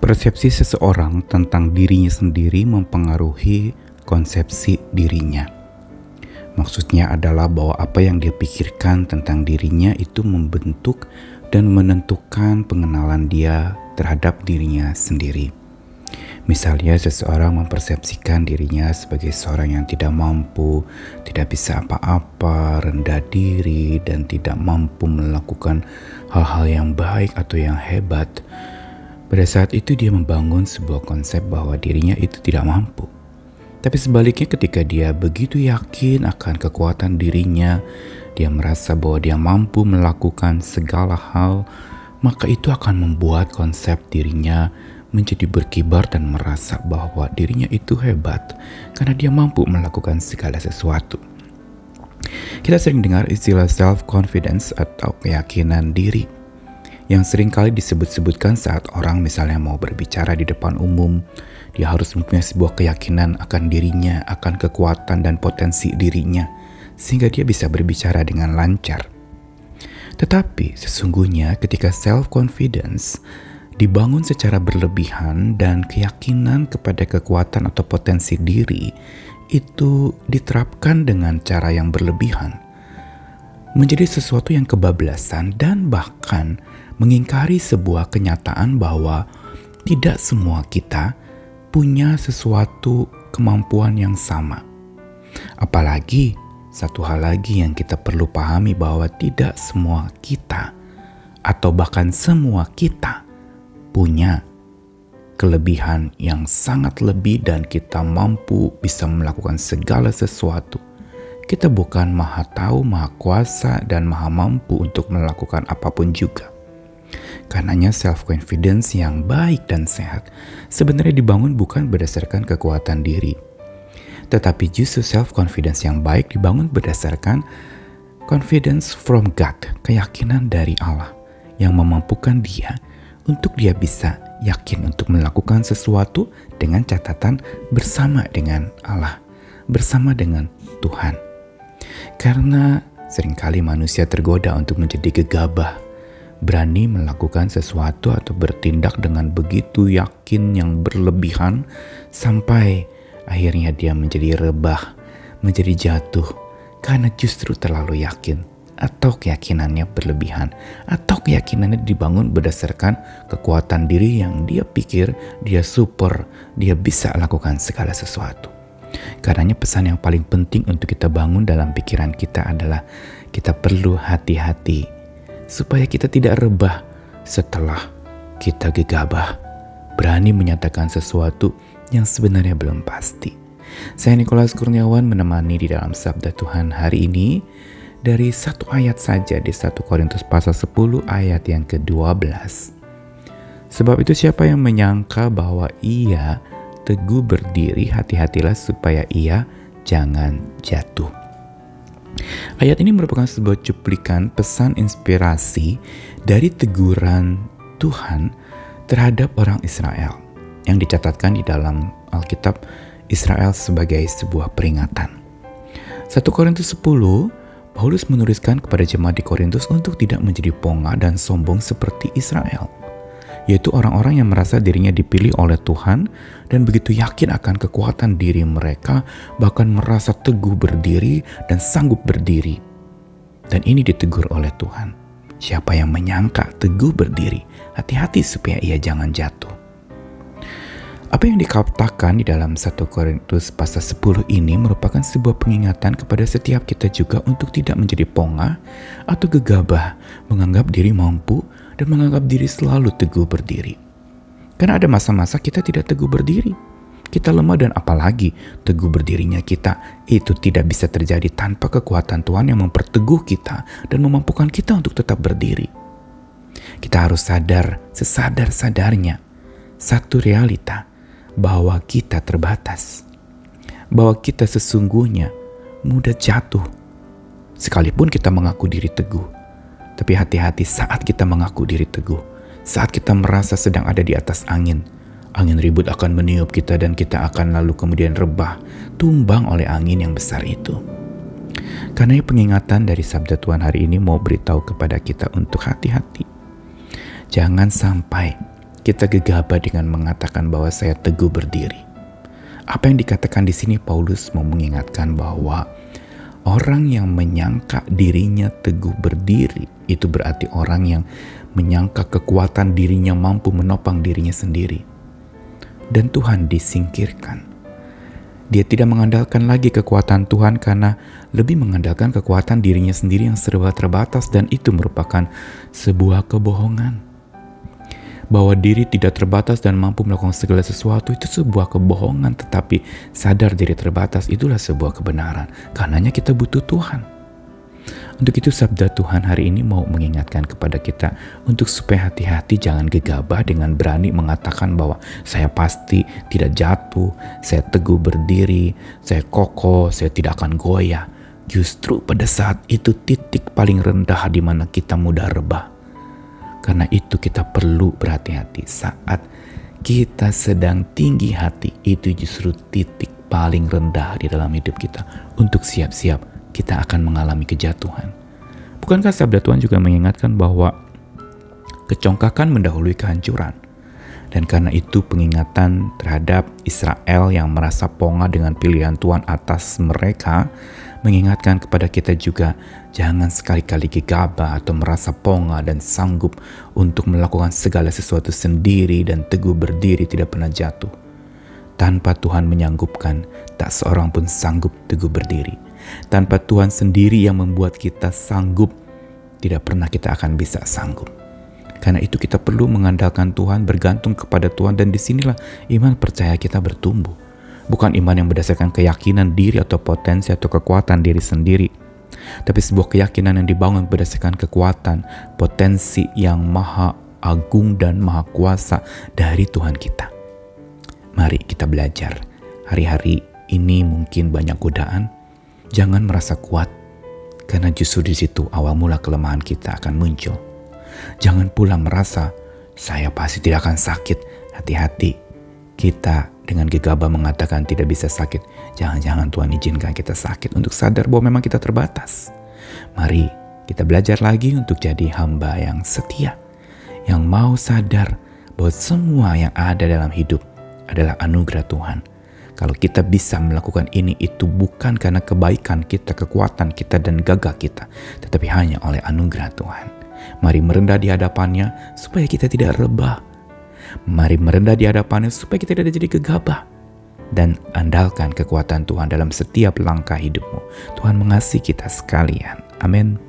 Persepsi seseorang tentang dirinya sendiri mempengaruhi konsepsi dirinya. Maksudnya adalah bahwa apa yang dia pikirkan tentang dirinya itu membentuk dan menentukan pengenalan dia terhadap dirinya sendiri. Misalnya seseorang mempersepsikan dirinya sebagai seorang yang tidak mampu, tidak bisa apa-apa, rendah diri, dan tidak mampu melakukan hal-hal yang baik atau yang hebat. Pada saat itu dia membangun sebuah konsep bahwa dirinya itu tidak mampu. Tapi sebaliknya ketika dia begitu yakin akan kekuatan dirinya, dia merasa bahwa dia mampu melakukan segala hal, maka itu akan membuat konsep dirinya menjadi berkibar dan merasa bahwa dirinya itu hebat karena dia mampu melakukan segala sesuatu. Kita sering dengar istilah self-confidence atau keyakinan diri yang sering kali disebut-sebutkan saat orang misalnya mau berbicara di depan umum. Dia harus mempunyai sebuah keyakinan akan dirinya, akan kekuatan dan potensi dirinya, sehingga dia bisa berbicara dengan lancar. Tetapi sesungguhnya ketika self-confidence dibangun secara berlebihan dan keyakinan kepada kekuatan atau potensi diri itu diterapkan dengan cara yang berlebihan, menjadi sesuatu yang kebablasan dan bahkan mengingkari sebuah kenyataan bahwa tidak semua kita punya sesuatu kemampuan yang sama. Apalagi satu hal lagi yang kita perlu pahami bahwa tidak semua kita atau bahkan semua kita punya kelebihan yang sangat lebih dan kita mampu bisa melakukan segala sesuatu. Kita bukan maha tahu, maha kuasa, dan maha mampu untuk melakukan apapun juga. Karenanya self-confidence yang baik dan sehat sebenarnya dibangun bukan berdasarkan kekuatan diri. Tetapi justru self-confidence yang baik dibangun berdasarkan confidence from God, keyakinan dari Allah yang memampukan dia untuk dia bisa yakin untuk melakukan sesuatu dengan catatan bersama dengan Allah, bersama dengan Tuhan. Karena seringkali manusia tergoda untuk menjadi gegabah, berani melakukan sesuatu atau bertindak dengan begitu yakin yang berlebihan sampai akhirnya dia menjadi rebah, menjadi jatuh karena justru terlalu yakin atau keyakinannya berlebihan atau keyakinannya dibangun berdasarkan kekuatan diri yang dia pikir dia super, dia bisa lakukan segala sesuatu. Karenanya pesan yang paling penting untuk kita bangun dalam pikiran kita adalah kita perlu hati-hati supaya kita tidak rebah setelah kita gegabah, berani menyatakan sesuatu yang sebenarnya belum pasti. Saya Nikolas Kurniawan menemani di dalam Sabda Tuhan hari ini dari satu ayat saja di 1 Korintus pasal 10 ayat yang ke-12. Sebab itu siapa yang menyangka bahwa ia teguh berdiri, hati-hatilah supaya ia jangan jatuh. Ayat ini merupakan sebuah cuplikan pesan inspirasi dari teguran Tuhan terhadap orang Israel yang dicatatkan di dalam Alkitab Israel sebagai sebuah peringatan. 1 Korintus 10, Paulus menuliskan kepada jemaat di Korintus untuk tidak menjadi pongah dan sombong seperti Israel, yaitu orang-orang yang merasa dirinya dipilih oleh Tuhan dan begitu yakin akan kekuatan diri mereka, bahkan merasa teguh berdiri dan sanggup berdiri. Dan ini ditegur oleh Tuhan. Siapa yang menyangka teguh berdiri, hati-hati supaya ia jangan jatuh. Apa yang dikatakan di dalam 1 Korintus pasal 10 ini merupakan sebuah pengingatan kepada setiap kita juga untuk tidak menjadi pongah atau gegabah, menganggap diri mampu dan menganggap diri selalu teguh berdiri. Karena ada masa-masa kita tidak teguh berdiri. Kita lemah dan apalagi teguh berdirinya kita itu tidak bisa terjadi tanpa kekuatan Tuhan yang memperteguh kita dan memampukan kita untuk tetap berdiri. Kita harus sadar sesadar-sadarnya satu realita, bahwa kita terbatas, bahwa kita sesungguhnya mudah jatuh. Sekalipun kita mengaku diri teguh, tapi hati-hati saat kita mengaku diri teguh, saat kita merasa sedang ada di atas angin ribut akan meniup kita dan kita akan lalu kemudian rebah, tumbang oleh angin yang besar itu. Karena pengingatan dari sabda Tuhan hari ini mau beritahu kepada kita untuk hati-hati. Jangan sampai kita gegabah dengan mengatakan bahwa saya teguh berdiri. Apa yang dikatakan di sini Paulus mau mengingatkan bahwa orang yang menyangka dirinya teguh berdiri itu berarti orang yang menyangka kekuatan dirinya mampu menopang dirinya sendiri. Dan Tuhan disingkirkan. Dia tidak mengandalkan lagi kekuatan Tuhan karena lebih mengandalkan kekuatan dirinya sendiri yang serba terbatas, dan itu merupakan sebuah kebohongan. Bahwa diri tidak terbatas dan mampu melakukan segala sesuatu itu sebuah kebohongan, tetapi sadar diri terbatas itulah sebuah kebenaran. Karenanya kita butuh Tuhan. Untuk itu sabda Tuhan hari ini mau mengingatkan kepada kita untuk supaya hati-hati, jangan gegabah dengan berani mengatakan bahwa saya pasti tidak jatuh, saya teguh berdiri, saya kokoh, saya tidak akan goyah. Justru pada saat itu titik paling rendah di mana kita mudah rebah. Karena itu kita perlu berhati-hati. Saat kita sedang tinggi hati, itu justru titik paling rendah di dalam hidup kita. Untuk siap-siap kita akan mengalami kejatuhan. Bukankah sabda Tuhan juga mengingatkan bahwa kecongkakan mendahului kehancuran? Dan karena itu pengingatan terhadap Israel yang merasa ponga dengan pilihan Tuhan atas mereka, mengingatkan kepada kita juga jangan sekali-kali gegabah atau merasa ponga dan sanggup untuk melakukan segala sesuatu sendiri dan teguh berdiri tidak pernah jatuh. Tanpa Tuhan menyanggupkan, tak seorang pun sanggup teguh berdiri. Tanpa Tuhan sendiri yang membuat kita sanggup, tidak pernah kita akan bisa sanggup. Karena itu kita perlu mengandalkan Tuhan, bergantung kepada Tuhan, dan disinilah iman percaya kita bertumbuh. Bukan iman yang berdasarkan keyakinan diri atau potensi atau kekuatan diri sendiri, tapi sebuah keyakinan yang dibangun berdasarkan kekuatan, potensi yang maha agung dan maha kuasa dari Tuhan kita. Mari kita belajar. Hari-hari ini mungkin banyak godaan. Jangan merasa kuat, karena justru di situ awal mula kelemahan kita akan muncul. Jangan pula merasa, saya pasti tidak akan sakit. Hati-hati, kita dengan gegabah mengatakan tidak bisa sakit. Jangan-jangan Tuhan izinkan kita sakit untuk sadar bahwa memang kita terbatas. Mari kita belajar lagi untuk jadi hamba yang setia, yang mau sadar bahwa semua yang ada dalam hidup adalah anugerah Tuhan. Kalau kita bisa melakukan ini, itu bukan karena kebaikan kita, kekuatan kita, dan gagah kita, tetapi hanya oleh anugerah Tuhan. Mari merendah di hadapannya supaya kita tidak rebah. Mari merendah di hadapannya supaya kita tidak jadi gegabah. Dan andalkan kekuatan Tuhan dalam setiap langkah hidupmu. Tuhan mengasihi kita sekalian. Amin.